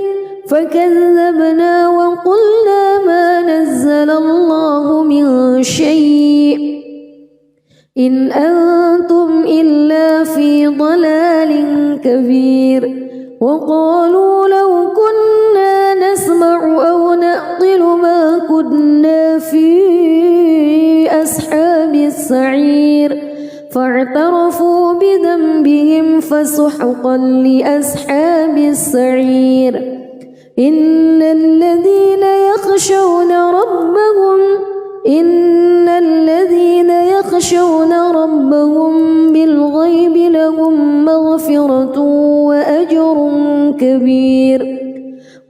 A: فكذبنا وقلنا ما نزل الله من شيء إن أنتم إلا في ضلال كبير وقالوا لو كنا نسمع أو نعقل ما كنا في أصحاب السعير فاعترفوا بذنبهم فسحقا لأصحاب السعير إن الذين يخشون ربهم بالغيب لهم مغفرة وأجر كبير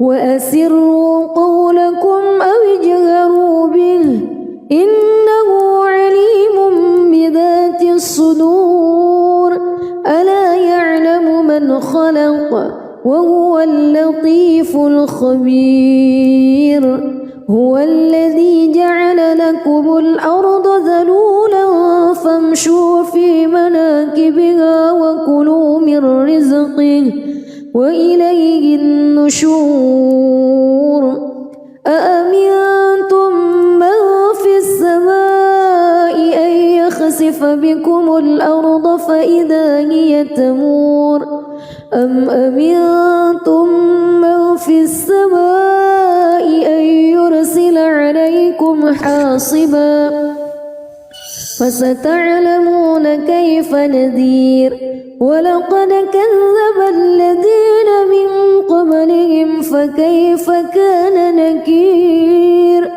A: وأسروا قولكم أو اجهروا به إنه عليم بذات الصدور ألا يعلم من خلق وهو اللطيف الخبير هو الذي جعل لكم الأرض ذلولا فامشوا في مناكبها وكلوا من رزقه وإليه النشور أأمنتم من في السماء أن يخسف بكم الأرض فإذا هي تمور أم أمنتم من في السماء أن يرسل عليكم حاصبا فستعلمون كيف نذير ولقد كذب الذين من قبلهم فكيف كان نكير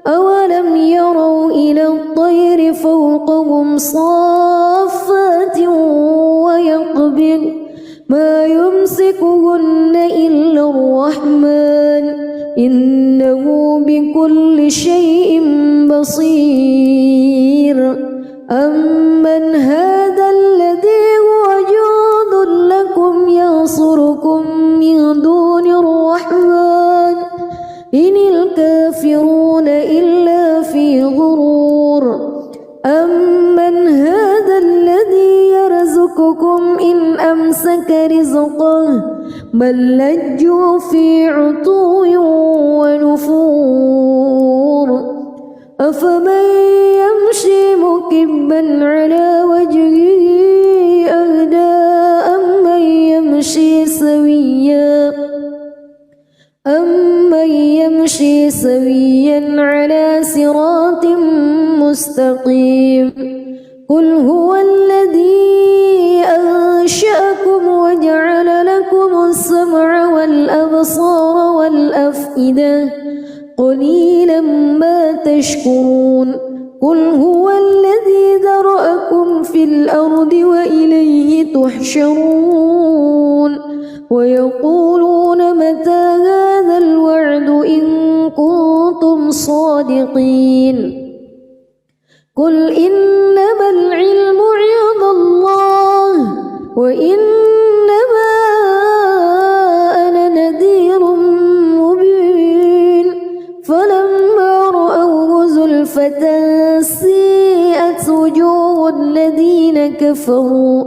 A: أولم يروا إلى الطير فوقهم صافات ويقبض ما يمسكهن إلا الرحمن إنه بكل شيء بصير أمن هذا الذي هو جند لكم ينصركم من دون الرحمن إن الكافرون إلا في غرور أمن هذا الذي يرزقكم إن أمسك رزقه بل لجوا في عتو ونفور أفمن يمشي مكبا على وجهه أهدى أمن يمشي سويا على صراط مستقيم قل هو الذي أنشأكم وجعل لكم السمع والأبصار والأفئدة قليلا ما تشكرون قل هو الذي ذرأكم في الأرض وإليه تحشرون ويقولون متى هذا الوعد إن كنتم صادقين قل إنما العلم عند الله وإنما أنا نذير مبين فلما رأوه زلفة سيئت وجوه الذين كفروا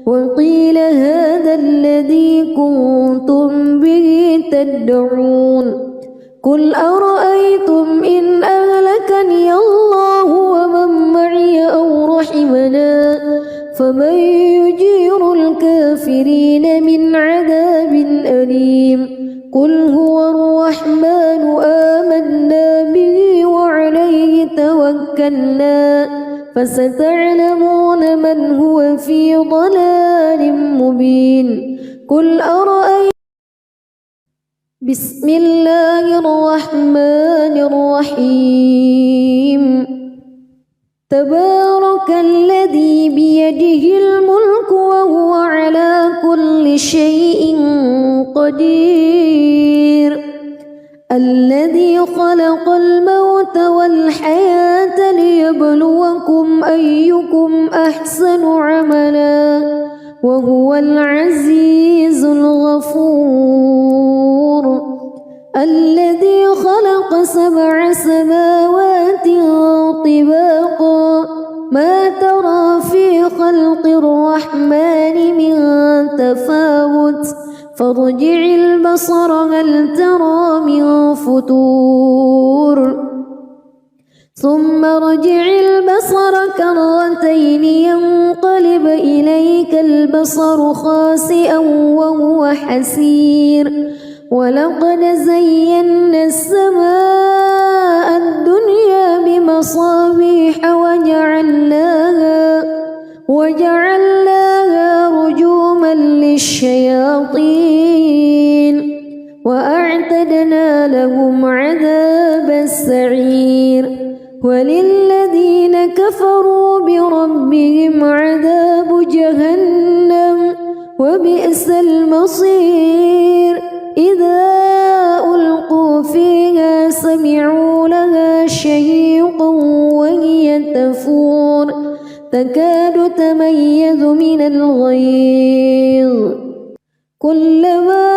A: وقيل هذا الذي كنتم به تدعون قل أرأيتم إن أهلكني الله ومن معي أو رحمنا فمن يجير الكافرين من عذاب أليم قل هو الرحمن آمنا به وعليه توكلنا فستعلمون من هو في ضلال مبين قل أرأيتم بسم الله الرحمن الرحيم تبارك الذي بيده الملك وهو على كل شيء قدير الذي خلق الموت والحياة ليبلوكم أيكم أحسن عملا وهو العزيز الغفور الذي خلق 7 سماوات طباقا ما ترى في خلق الرحمن من تفاوت فارجع البصر هل ترى من فتور ثم ارجع البصر كرتين ينقلب إليك البصر خاسئا وهو حسير ولقد زينا السماء الدنيا بمصابيح وجعلناها وجعلناها رجوما للشياطين وأعتدنا لهم عذاب السعير وللذين كفروا بربهم عذاب جهنم وبئس المصير إذا ألقوا فيها سمعوا لها شهيقا وهي تفور تكاد تميز من الغيظ كلما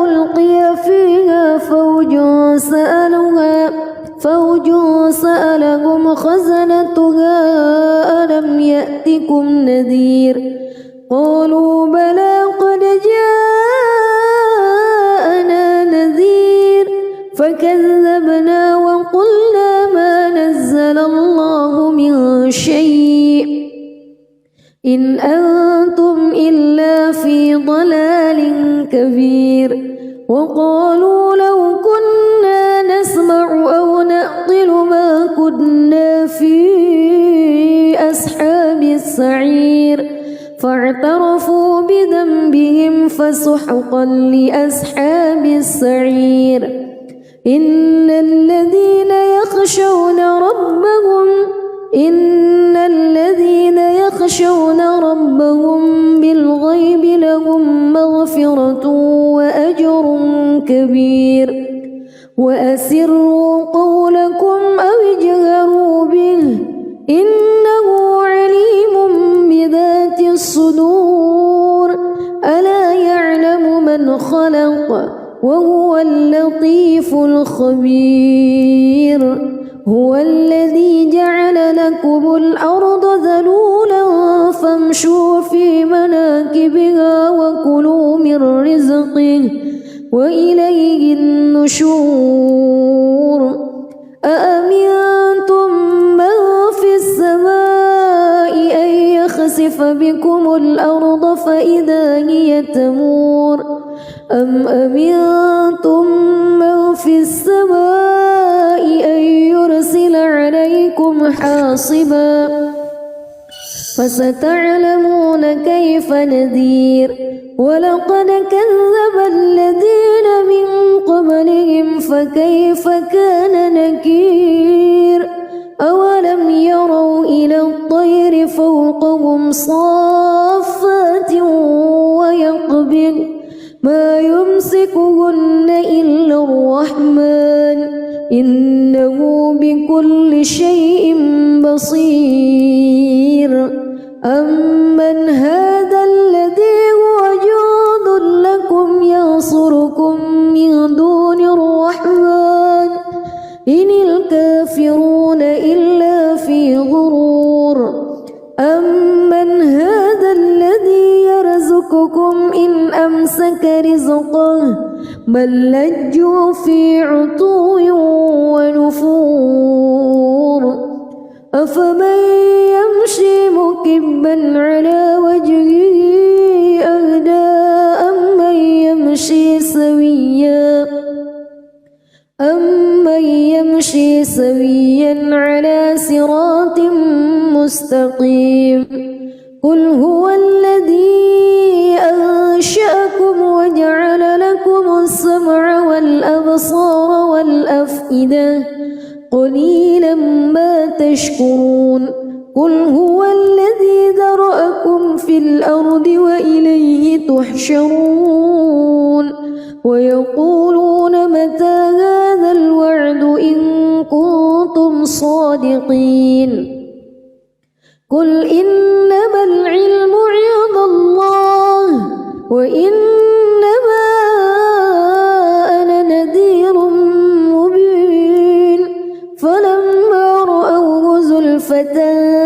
A: ألقي فيها فوج سألهم خزنتها ألم يأتكم نذير قالوا بلى قد جاءنا نذير فكذبنا وقلنا ما نزل الله من شيء إن أنتم إلا في ضلال كبير وقالوا لو كنا نسمع أو نعقل ما كنا في أصحاب السعير فاعترفوا بذنبهم فسحقا لأصحاب السعير إن الذين يخشون ربهم بالغيب لهم مغفرة وأجر كبير وأسروا قولكم أو اجهروا به إنه عليم بذات الصدور ألا يعلم من خلق وهو اللطيف الخبير هو الذي جعل لكم الأرض ذلولا فامشوا في مناكبها وكلوا من رزقه وإليه النشور أأمنتم من في السماء أن يخسف بكم الأرض فإذا هي تمور أم أمنتم من في السماء أن يرسل عليكم حاصبا فستعلمون كيف نذير ولقد كذب الذين من قبلهم فكيف كان نكير أولم يروا إلى الطير فوقهم صافات ويقبض ما يمسكهن إلا الرحمن إنه بكل شيء بصير أمن هذا الذي هو جند لكم ينصركم من دون الرحمن إن الكافرون إلا في غرور أمن هذا الذي يرزقكم إن أمسك رزقه بل لجوا في عتو ونفور أفمن يمشي مكبا على وجهه أهدى أمن يمشي سويا على صراط مستقيم قل هو الذي أنشأكم وجعل لكم السمع والأبصار والأفئدة قليلا ما تشكرون قل هو الذي ذرأكم في الأرض وإليه تحشرون ويقولون متى هذا الوعد إن كنتم صادقين قل إنما العلم عند الله وإنما أنا نذير مبين فلما رأوه زلفة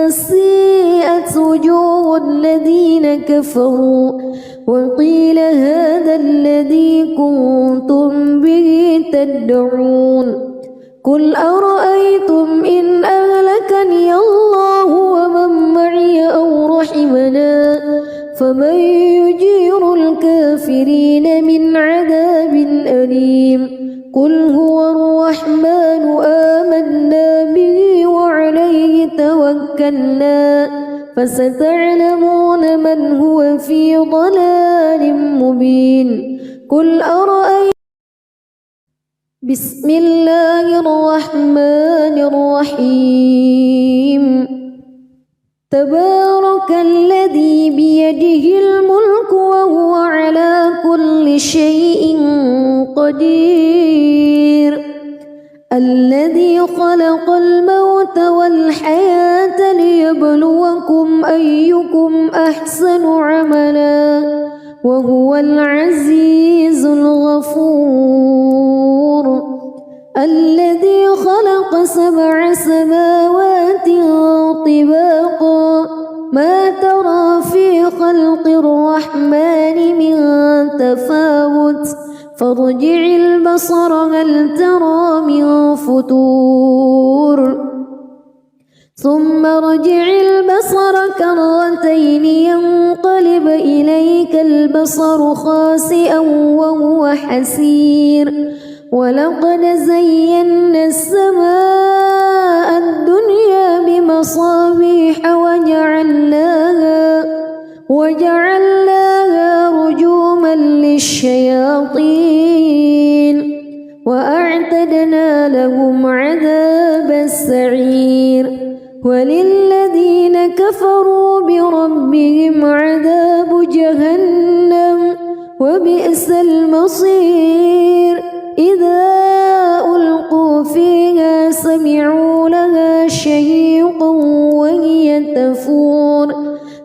A: سيئت وجوه الذين كفروا وقيل هذا الذي كنتم به تدعون قل أرأيتم إن أهلكني فمن يجير الكافرين من عذاب أليم قل هو الرحمن آمنا به وعليه توكلنا فستعلمون من هو في ضلال مبين قل أرأيتم بسم الله الرحمن الرحيم تبارك الذي بيده الملك وهو على كل شيء قدير الذي خلق الموت والحياة ليبلوكم أيكم أحسن عملا وهو العزيز الغفور الذي خلق 7 سماوات طباقا ما ترى في خلق الرحمن من تفاوت فارجع البصر هل ترى من فتور ثم ارجع البصر كرتين ينقلب إليك البصر خاسئا وهو حسير ولقد زينا السماء الدنيا بمصابيح وجعلناها رجوما للشياطين وأعتدنا لهم عذاب السعير وللذين كفروا بربهم عذاب جهنم وبئس المصير إذا ألقوا فيها سمعوا لها شهيقا وهي تفور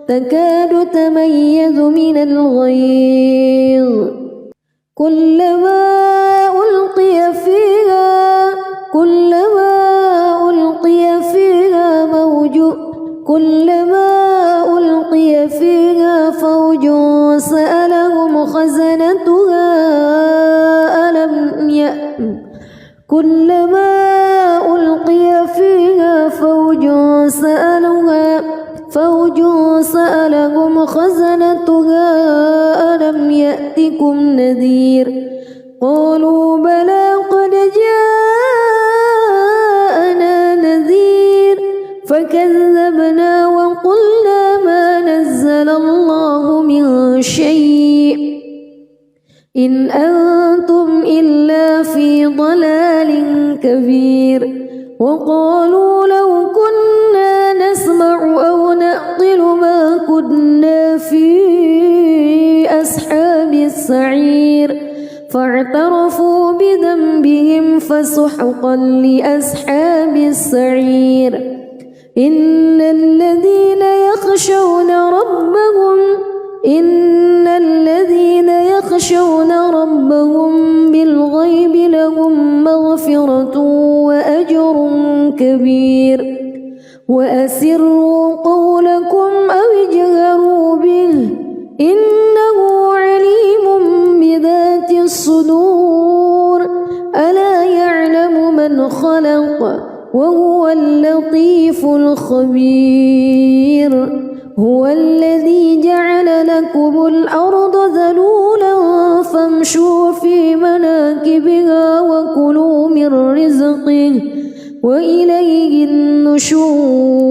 A: تكاد تميز من الغيظ كلما ألقي فيها فوج سألهم خزنتها كلما ألقي فيها فوج سألهم خزنتها ألم يأتكم نذير قالوا بلى قد جاءنا نذير فكذبنا وقلنا ما نزل الله من شيء إن أنتم إلا في ضلال كبير وقالوا لو كنا نسمع أو نعقل ما كنا في أصحاب السعير فاعترفوا بذنبهم فسحقا لأصحاب السعير إن الذين يخشون ربهم بالغيب لهم مغفرة وأجر كبير وأسروا قولكم أو اجهروا به إنه عليم بذات الصدور ألا يعلم من خلق وهو اللطيف الخبير هو الذي جعل لكم الأرض ذلولا فامشوا في مناكبها وكلوا من رزقه وإليه النشور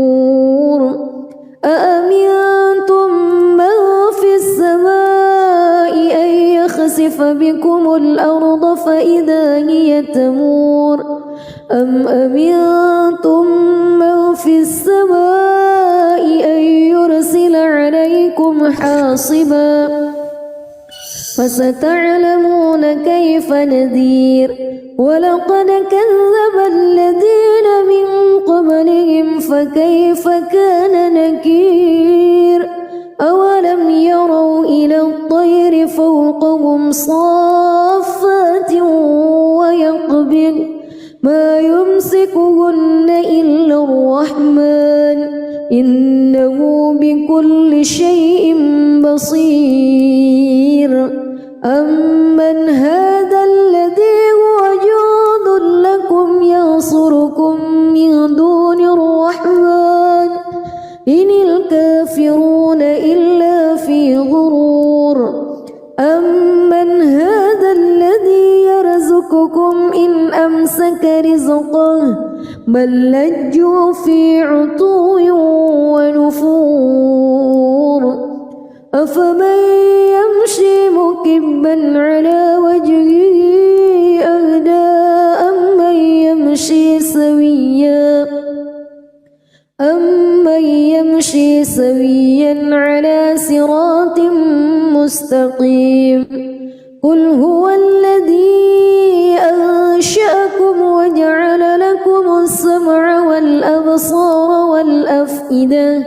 A: أأمنتم من في السماء أن يخسف بكم الأرض فإذا هي تمور أم أمنتم من في السماء أن يرسل عليكم حاصبا فستعلمون كيف نذير ولقد كذب الذين من قبلهم فكيف كان نكير أولم يروا إلى الطير فوقهم صافات ويقبض ما يمسكهن إلا الرحمن إنه بكل شيء بصير أمن هذا الذي هو جند لكم ينصركم من دون الرحمن إن الكافرون إلا في بل لجوا في عتو ونفور أفمن يمشي مكبا على وجهه أهدى أمن يمشي سويا على صراط مستقيم قل هو الذي أنشأكم وجعل لكم السمع والأبصار والأفئدة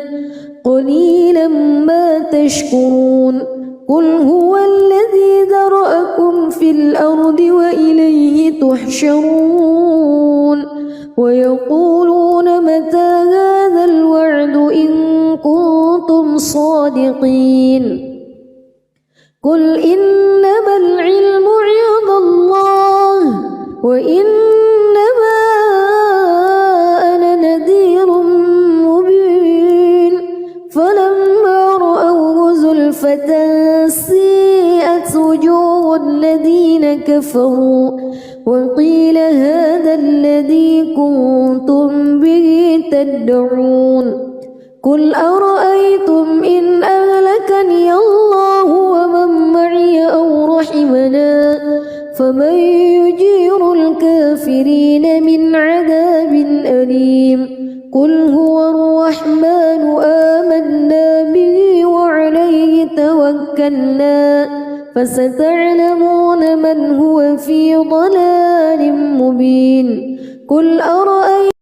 A: قليلا ما تشكرون قل هو الذي ذرأكم في الأرض وإليه تحشرون ويقولون متى هذا الوعد إن كنتم صادقين قل إنما العلم عند الله وإنما أنا نذير مبين فلما رأوه زلفة سيئت وجوه الذين كفروا وقيل هذا الذي كنتم به تدعون قل أرأيتم إن أهلكني الله ومن معي أو رحمنا فمن يجير الكافرين من عذاب أليم قل هو الرحمن آمنا به وعليه توكلنا فستعلمون من هو في ضلال مبين قل أرأيتم